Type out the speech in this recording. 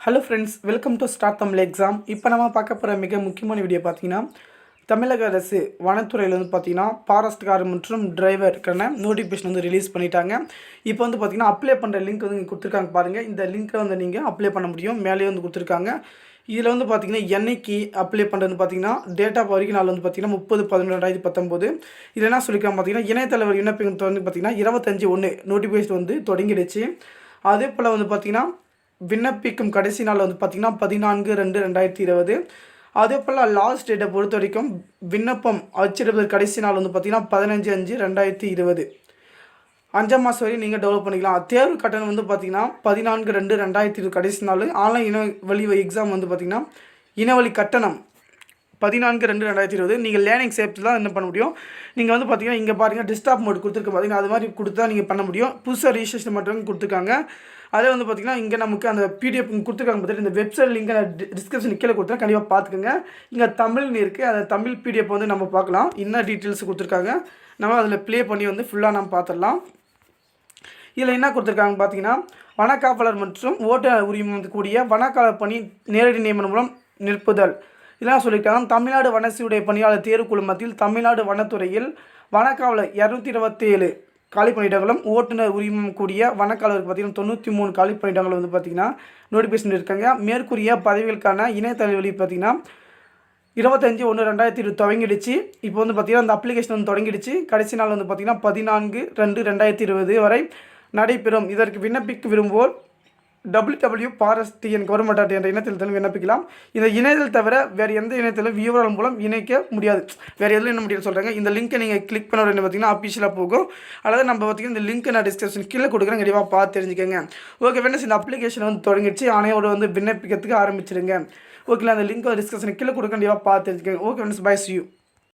Hello friends, welcome to start Tamil exam. இப்போ நம்ம பார்க்க போகிற மிக முக்கியமான வீடியோ பார்த்தீங்கன்னா, தமிழக அரசு வனத்துறையில் வந்து பார்த்தீங்கன்னா ஃபாரஸ்ட்கார் மற்றும் டிரைவருக்கான நோட்டிஃபிகேஷன் வந்து ரிலீஸ் பண்ணிட்டாங்க. இப்போ வந்து பார்த்தீங்கன்னா அப்ளை பண்ணுற லிங்க் வந்து இங்கே கொடுத்துருக்காங்க பாருங்கள். இந்த லிங்க்கில் வந்து நீங்கள் அப்ளை பண்ண முடியும். மேலேயே வந்து கொடுத்துருக்காங்க. இதில் வந்து பார்த்தீங்கன்னா என்னைக்கு அப்ளை பண்ணுறது பார்த்தீங்கன்னா டேட் ஆஃப் வரைக்கும் நாள் வந்து பார்த்தீங்கன்னா 30/11/2019. இதில் என்ன சொல்லியிருக்காங்க பார்த்தீங்கன்னா இணையதள விண்ணப்பத்தை வந்து பார்த்தீங்கன்னா 25/1 நோட்டிஃபிகேஷன் வந்து தொடங்கிடுச்சு. அதே போல் வந்து பார்த்தீங்கன்னா விண்ணப்பிக்கும் கடைசி நாள் வந்து பார்த்திங்கன்னா 14/2/2020. அதே போல் லாஸ்ட் டேட்டை பொறுத்த வரைக்கும் விண்ணப்பம் அச்சிடுவதற்கு கடைசி நாள் வந்து பார்த்திங்கன்னா 15/5/2020. 5ஆம் மாதம் வரையும் நீங்கள் டெவலப் பண்ணிக்கலாம். தேர்வு கட்டணம் வந்து பார்த்திங்கன்னா 14/2/2020 கடைசி நாள். ஆன்லைன் இனவழி எக்ஸாம் வந்து பார்த்திங்கன்னா இனவழி கட்டணம் 14/2/2020. நீங்கள் லேர்னிங் சேர்த்து தான் என்ன பண்ண முடியும். நீங்கள் வந்து பார்த்தீங்கன்னா இங்கே பாருங்கள் டெஸ்க்டாப் மோட் கொடுத்துருக்க பார்த்தீங்கன்னா அது மாதிரி கொடுத்தா நீங்கள் பண்ண முடியும். புதுசாக ரிஜிஸ்ட்ரேஷன் மட்டும் கொடுத்துருக்காங்க. அதே வந்து பார்த்திங்கன்னா இங்கே நமக்கு அந்த பிடிஎஃப் கொடுத்துருக்காங்க பார்த்துட்டு இந்த வெப்சைட் லிங்கை நான் டிஸ்கிரிப்ஷன் கீழே கொடுத்தா கண்டிப்பாக பார்த்துக்கோங்க. இங்கே தமிழ்னு இருக்குது. அந்த தமிழ் பிடிஎஃப் வந்து நம்ம பார்க்கலாம். என்ன டீட்டெயில்ஸ் கொடுத்துருக்காங்க நம்ம அதில் ப்ளே பண்ணி வந்து ஃபுல்லாக நம்ம பார்த்துடலாம். இதில் என்ன கொடுத்துருக்காங்க பார்த்தீங்கன்னா வனக்காவலர் மற்றும் ஓட்டுநர் உரிமம் கூடிய வனக்காவலர் பணி நேரடி நியமனம் மூலம் நிற்புதல். இதெல்லாம் சொல்லியிருக்காங்க. தமிழ்நாடு வனசீருடைய பணியாளர் தேர்வு குழுமத்தில் தமிழ்நாடு வனத்துறையில் வனக்காவலர் 227 காலி பணியிடங்களும் ஓட்டுநர் உரிமம் கூடிய வனக்காவலருக்கு பார்த்திங்கன்னா 93 காலி பணியிடங்கள் வந்து பார்த்திங்கன்னா நோட்டிஃபிகேஷன் இருக்காங்க. மேற்கூறிய பதவிகளுக்கான இணையதள வழி பார்த்திங்கன்னா 25/1/2020 தொடங்கிடுச்சு. இப்போ வந்து பார்த்திங்கன்னா அந்த அப்ளிகேஷன் வந்து தொடங்கிடுச்சு. கடைசி நாள் வந்து பார்த்திங்கன்னா 14/2/2020 வரை நடைபெறும். இதற்கு விண்ணப்பிக்க விரும்புவோர் www.forest.gov என்ற இணையதளத்தில் விண்ணப்பிக்கலாம். இந்த இணையதளம் தவிர வேறு எந்த இணையதளம் வியூவரால் மூலம் இணைக்க முடியாது. வேறு எதில் என்ன முடியாது சொல்கிறாங்க. இந்த லிங்க்கை நீங்கள் கிளிக் பண்ண உடனே பார்த்தீங்கன்னா அஃபிஷியலாக போகும். அதாவது நம்ம பார்த்திங்கன்னா இந்த லிங்க்கை நான் டிஸ்கிரிப்ஷன் கீழே கொடுக்குறேன். கண்டிப்பாக பார்த்து தெரிஞ்சுக்கோங்க. ஓகே ஃப்ரெண்ட்ஸ், இந்த அப்ளிகேஷன் வந்து தொடங்கிடுச்சு. அனைவரோட வந்து விண்ணப்பிக்கிறதுக்கு ஆரம்பிச்சிடுங்க. ஓகேங்களா, அந்த லிங்க் டிஸ்கிரிப்ஷன் கீழே கொடுக்க கண்டிப்பாக பார்த்து தெரிஞ்சுக்கோங்க. Okay friends, bye, see you.